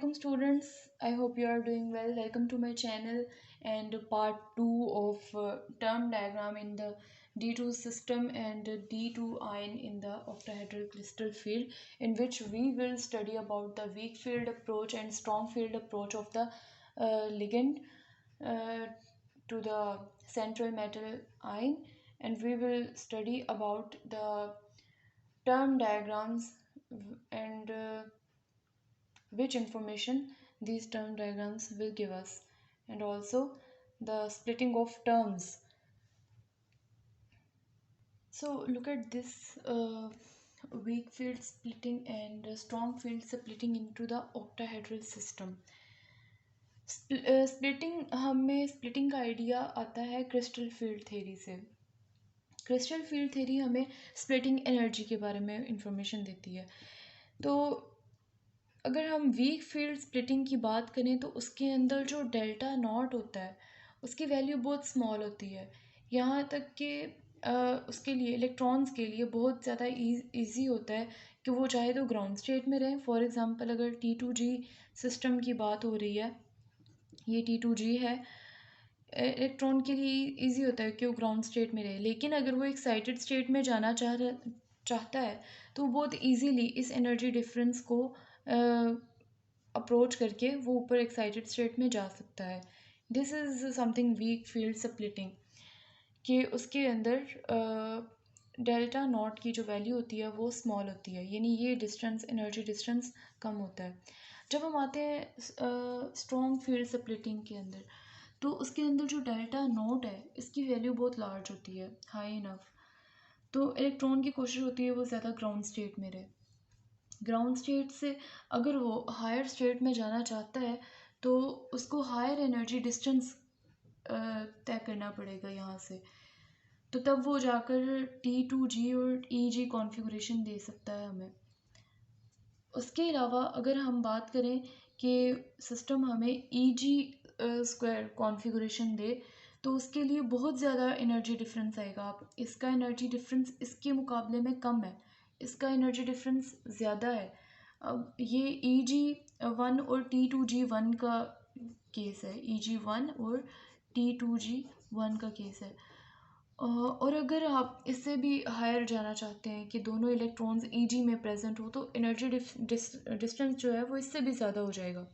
Assalamualaikum students. I hope you are doing well. Welcome to my channel and part 2 of term diagram in the D2 system and D2 ion in the octahedral crystal field, in which we will study about the weak field approach and strong field approach of the ligand uh, to the central metal ion, and we will study about the term diagrams and which information these term diagrams will give us, and also the splitting of terms. So look at this weak field splitting and strong field splitting into the octahedral system. Splitting का idea आता है crystal field theory से. Crystal field theory हमें splitting energy के बारे में information देती है. तो अगर हम वीक फील्ड स्प्लिटिंग की बात करें तो उसके अंदर जो डेल्टा नॉट होता है उसकी वैल्यू बहुत स्मॉल होती है. यहाँ तक कि उसके लिए इलेक्ट्रॉन्स के लिए बहुत ज़्यादा ईजी होता है कि वो चाहे तो ग्राउंड स्टेट में रहें. फॉर एग्ज़ाम्पल अगर T2G सिस्टम की बात हो रही है, ये T2G है, इलेक्ट्रॉन के लिए ईजी होता है कि वो ग्राउंड स्टेट में रहे. लेकिन अगर वो एक्साइटेड स्टेट में जाना चाहता है तो बहुत ईजीली इस एनर्जी डिफरेंस को अप्रोच करके वो ऊपर एक्साइटेड स्टेट में जा सकता है. This is something weak field splitting, कि उसके अंदर डेल्टा नॉट की जो वैल्यू होती है वो स्मॉल होती है, यानी ये डिस्टेंस एनर्जी डिस्टेंस कम होता है. जब हम आते हैं स्ट्रॉन्ग फील्ड स्प्लिटिंग के अंदर, तो उसके अंदर जो डेल्टा नॉट है इसकी वैल्यू बहुत लार्ज होती है, हाई इनफ. तो इलेक्ट्रॉन की कोशिश होती है वो ज़्यादा ग्राउंड स्टेट में रहे. ग्राउंड स्टेट से अगर वो हायर स्टेट में जाना चाहता है तो उसको हायर एनर्जी डिस्टेंस तय करना पड़ेगा यहाँ से. तो तब वो जाकर T2G और EG कॉन्फ़िगरेशन दे सकता है हमें. उसके अलावा अगर हम बात करें कि सिस्टम हमें EG स्क्वायर कॉन्फ़िगरेशन दे तो उसके लिए बहुत ज़्यादा एनर्जी डिफरेंस आएगा. आप इसका एनर्जी डिफरेंस इसके मुकाबले में कम है, इसका एनर्जी डिफरेंस ज़्यादा है. अब ये EG1 और T2G1 का केस है, EG1 और T2G1 का केस है. और अगर आप इससे भी हायर जाना चाहते हैं कि दोनों इलेक्ट्रॉन्स EG में प्रेजेंट हो तो एनर्जी डिस्टेंस जो है वो इससे भी ज़्यादा हो जाएगा.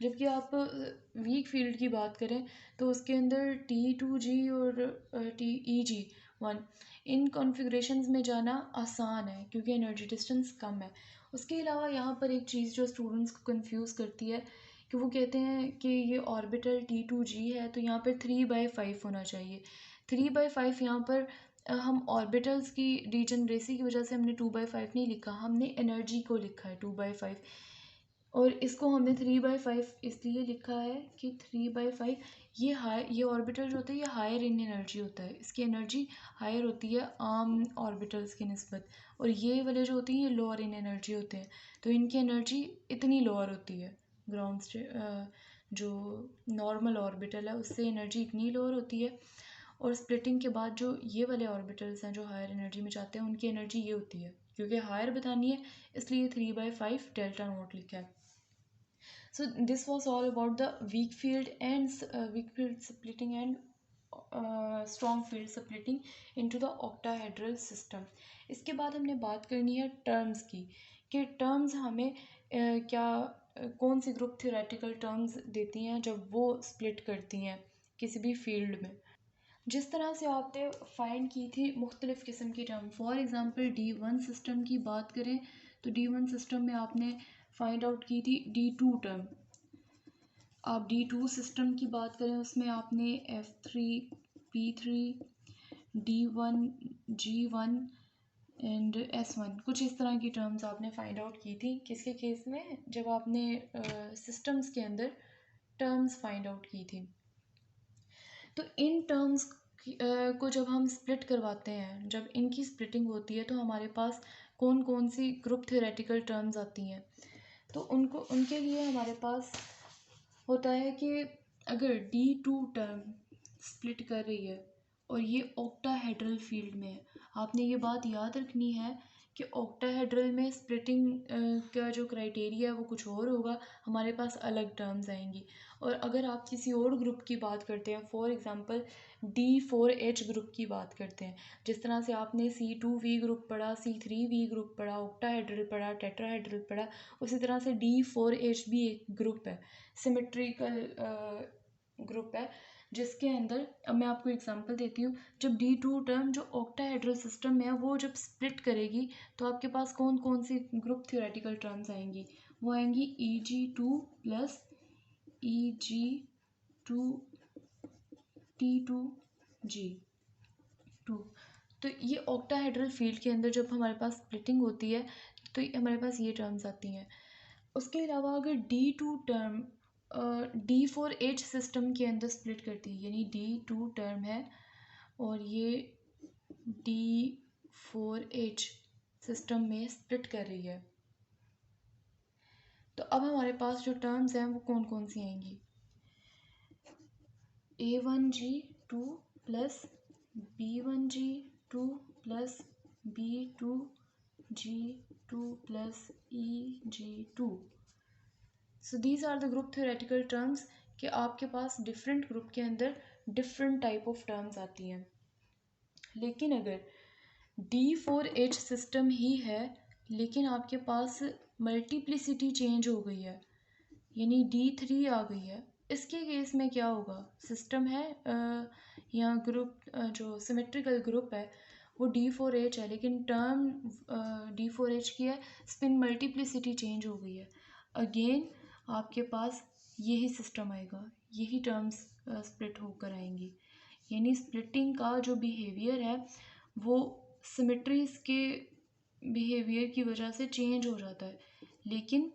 जबकि आप वीक फील्ड की बात करें तो उसके अंदर T2G और EG1 इन कॉन्फ़िगरेशंस में जाना आसान है क्योंकि एनर्जी डिस्टेंस कम है. उसके अलावा यहाँ पर एक चीज़ जो स्टूडेंट्स को कंफ्यूज करती है कि वो कहते हैं कि ये ऑर्बिटल T2G है तो यहाँ पर 3/5 होना चाहिए. 3/5 यहाँ पर हम ऑर्बिटल्स की डीजनरेसी की वजह से हमने 2/5 नहीं लिखा, हमने एनर्जी को लिखा है 2/5. और इसको हमने 3/5 इसलिए लिखा है कि 3/5 ये ऑर्बिटल जो होता है ये हायर इन एनर्जी होता है, इसकी एनर्जी हायर होती है आम ऑर्बिटल्स की निस्बत. और ये वाले जो होते हैं ये लोअर इन एनर्जी होते हैं, तो इनकी एनर्जी इतनी लोअर होती है. ग्राउंड जो नॉर्मल ऑर्बिटल है उससे एनर्जी इतनी लोअर होती है. और स्प्लिटिंग के बाद जो ये वाले ऑर्बिटल्स हैं जो हायर एनर्जी में जाते हैं उनकी एनर्जी ये होती है, क्योंकि हायर बतानी है इसलिए 3/5 डेल्टा नॉट लिखा है. So this was all about the weak field splitting and strong field splitting into the octahedral system. इसके बाद हमने बात करनी है टर्म्स की, कि टर्म्स हमें कौन सी ग्रुप थ्योरेटिकल टर्म्स देती हैं जब वो स्प्लिट करती हैं किसी भी फील्ड में. जिस तरह से आपने फाइंड की थी मुख्तलिफ़ किस्म की term, for example D1 system की बात करें तो D1 सिस्टम में आपने फाइंड आउट की थी D2 टर्म. आप D2 सिस्टम की बात करें उसमें आपने F3 P3 D1 G1 and S1 कुछ इस तरह की टर्म्स आपने फाइंड आउट की थी. किसके केस में? जब आपने सिस्टम्स के अंदर टर्म्स फाइंड आउट की थी. तो इन टर्म्स को जब हम स्प्लिट करवाते हैं, जब इनकी स्प्लिटिंग होती है तो हमारे पास कौन कौन सी ग्रुप थ्योरेटिकल टर्म्स आती हैं. तो उनके लिए हमारे पास होता है कि अगर D2 टर्म स्प्लिट कर रही है और ये ऑक्टाहेड्रल फील्ड में है, आपने ये बात याद रखनी है कि ऑक्टाहेड्रल में स्प्लिटिंग का जो क्राइटेरिया है वो कुछ और होगा, हमारे पास अलग टर्म्स आएंगी। और अगर आप किसी और ग्रुप की बात करते हैं, फॉर एग्जांपल D4H ग्रुप की बात करते हैं, जिस तरह से आपने C2V ग्रुप पढ़ा, C3V ग्रुप पढ़ा, ऑक्टाहेड्रल पढ़ा, टेट्राहेड्रल पढ़ा, उसी तरह से D4H भी एक ग्रुप है, सिमेट्रिकल ग्रुप है, जिसके अंदर अब मैं आपको एग्जांपल देती हूँ। जब D2 टर्म जो ऑक्टाहेड्रल सिस्टम में है वो जब स्प्लिट करेगी तो आपके पास कौन कौन सी ग्रुप थ्योरेटिकल टर्म्स आएंगी? वो आएंगी EG2 प्लस EG2 T2G2। तो ये ऑक्टाहेड्रल फील्ड के अंदर जब हमारे पास स्प्लिटिंग होती है तो हमारे पास ये टर्म्स आती हैं। उसके अलावा अगर D2 टर्म D4H सिस्टम के अंदर स्प्लिट करती है, यानी D2 टर्म है और ये D4H सिस्टम में स्प्लिट कर रही है, तो अब हमारे पास जो टर्म्स हैं वो कौन कौन सी आएंगी? A1G2 plus B1G2 plus B2G2 plus EG2। So these are the group theoretical terms कि आपके पास डिफरेंट ग्रुप के अंदर डिफरेंट टाइप ऑफ टर्म्स आती हैं। लेकिन अगर D4H सिस्टम ही है लेकिन आपके पास मल्टीप्लिसिटी चेंज हो गई है, यानी D3 आ गई है, इसके केस में क्या होगा? सिस्टम है या ग्रुप जो सिमेट्रिकल ग्रुप है वो D4H है, लेकिन टर्म D4H की है, स्पिन मल्टीप्लिसिटी चेंज हो गई है, अगेन आपके पास यही सिस्टम आएगा, यही टर्म्स स्प्लिट होकर आएंगी। यानी स्प्लिटिंग का जो बिहेवियर है वो सिमेट्रीज के बिहेवियर की वजह से चेंज हो जाता है। लेकिन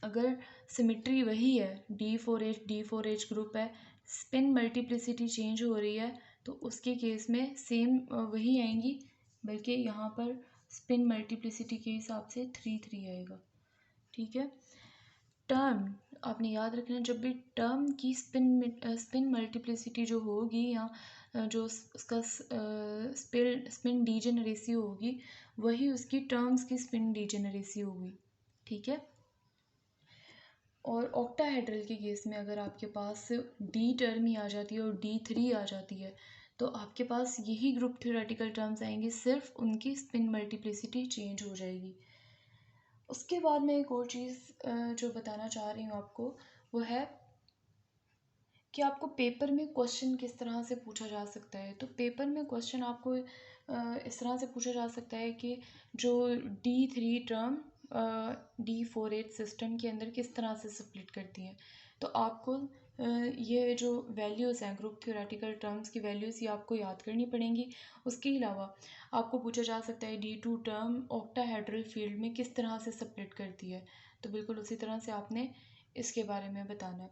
अगर सिमेट्री वही है, D4H ग्रुप है, स्पिन मल्टीप्लिसिटी चेंज हो रही है, तो उसके केस में सेम वही आएंगी, बल्कि यहाँ पर स्पिन मल्टीप्लिसिटी के हिसाब से 3 आएगा। ठीक है। टर्म आपने याद रखना, जब भी टर्म की स्पिन मल्टीप्लिसिटी जो होगी या जो उसका स्पिन डीजेनरेसी होगी वही उसकी टर्म्स की स्पिन डीजेनरेसी होगी। ठीक है। और ऑक्टाहेड्रल के केस में अगर आपके पास D टर्म ही आ जाती है और D3 आ जाती है तो आपके पास यही ग्रुप थ्योरेटिकल टर्म्स आएंगे, सिर्फ उनकी स्पिन मल्टीप्लिसिटी चेंज हो जाएगी। उसके बाद मैं एक और चीज़ जो बताना चाह रही हूँ आपको वो है कि आपको पेपर में क्वेश्चन किस तरह से पूछा जा सकता है। तो पेपर में क्वेश्चन आपको इस तरह से पूछा जा सकता है कि जो D3 टर्म D4H सिस्टम के अंदर किस तरह से स्प्लिट करती हैं। तो आपको ये जो वैल्यूज़ हैं ग्रुप थ्योरेटिकल टर्म्स की वैल्यूज़ ये आपको याद करनी पड़ेंगी। उसके अलावा आपको पूछा जा सकता है D2 टर्म ऑक्टाहेड्रल फील्ड में किस तरह से स्प्लिट करती है, तो बिल्कुल उसी तरह से आपने इसके बारे में बताना है।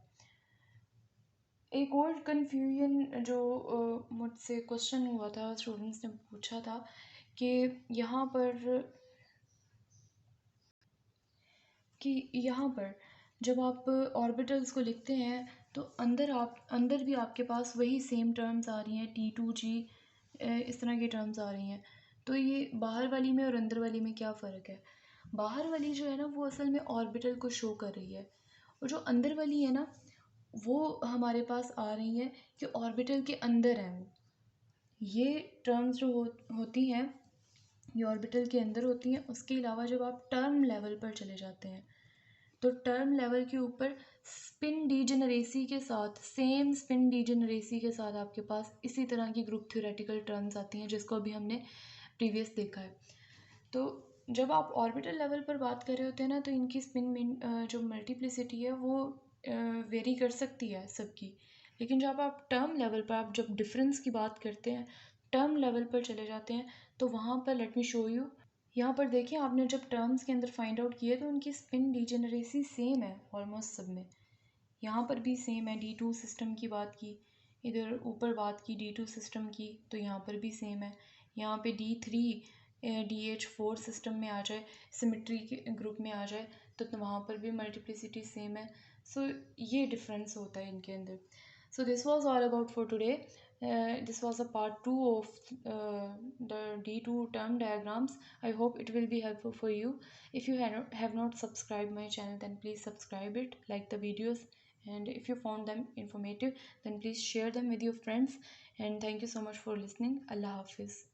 एक और कन्फ्यूजन जो मुझसे क्वेश्चन हुआ था, स्टूडेंट्स ने पूछा था कि यहाँ पर जब आप ऑर्बिटल्स को लिखते हैं तो अंदर भी आपके पास वही सेम टर्म्स आ रही हैं, T2G इस तरह की टर्म्स आ रही हैं। तो ये बाहर वाली में और अंदर वाली में क्या फ़र्क है? बाहर वाली जो है ना वो असल में ऑर्बिटल को शो कर रही है, और जो अंदर वाली है ना वो हमारे पास आ रही है कि ऑर्बिटल के अंदर है वो। ये टर्म्स जो होती हैं ये ऑर्बिटल के अंदर होती हैं। उसके अलावा जब आप टर्म लेवल पर चले जाते हैं तो टर्म लेवल के ऊपर स्पिन डीजेनरेसी के साथ, सेम स्पिन डीजेनरेसी के साथ आपके पास इसी तरह की ग्रुप थ्योरेटिकल टर्म्स आती हैं, जिसको अभी हमने प्रीवियस देखा है। तो जब आप ऑर्बिटल लेवल पर बात कर रहे होते हैं ना तो इनकी स्पिन जो मल्टीप्लिसिटी है वो वेरी कर सकती है सबकी। लेकिन जब आप टर्म लेवल पर, आप जब डिफरेंस की बात करते हैं, टर्म लेवल पर चले जाते हैं, तो वहाँ पर लेट मी शो यू। यहाँ पर देखिए, आपने जब टर्म्स के अंदर फाइंड आउट किए तो उनकी स्पिन डीजेनरेसी सेम है ऑलमोस्ट सब में। यहाँ पर भी सेम है, D2 सिस्टम की बात की, इधर ऊपर बात की D2 सिस्टम की, तो यहाँ पर भी सेम है। यहाँ पे D3 DH4 सिस्टम में आ जाए, सिमेट्री के ग्रुप में आ जाए, तो वहाँ पर भी मल्टीप्लिसिटी सेम है। सो ये डिफरेंस होता है इनके अंदर। So this was all about for today. This was a part 2 of the D2 term diagrams. I hope it will be helpful for you. If you have not subscribed my channel, then please subscribe it, like the videos, and if you found them informative, then please share them with your friends. And thank you so much for listening. Allah Hafiz.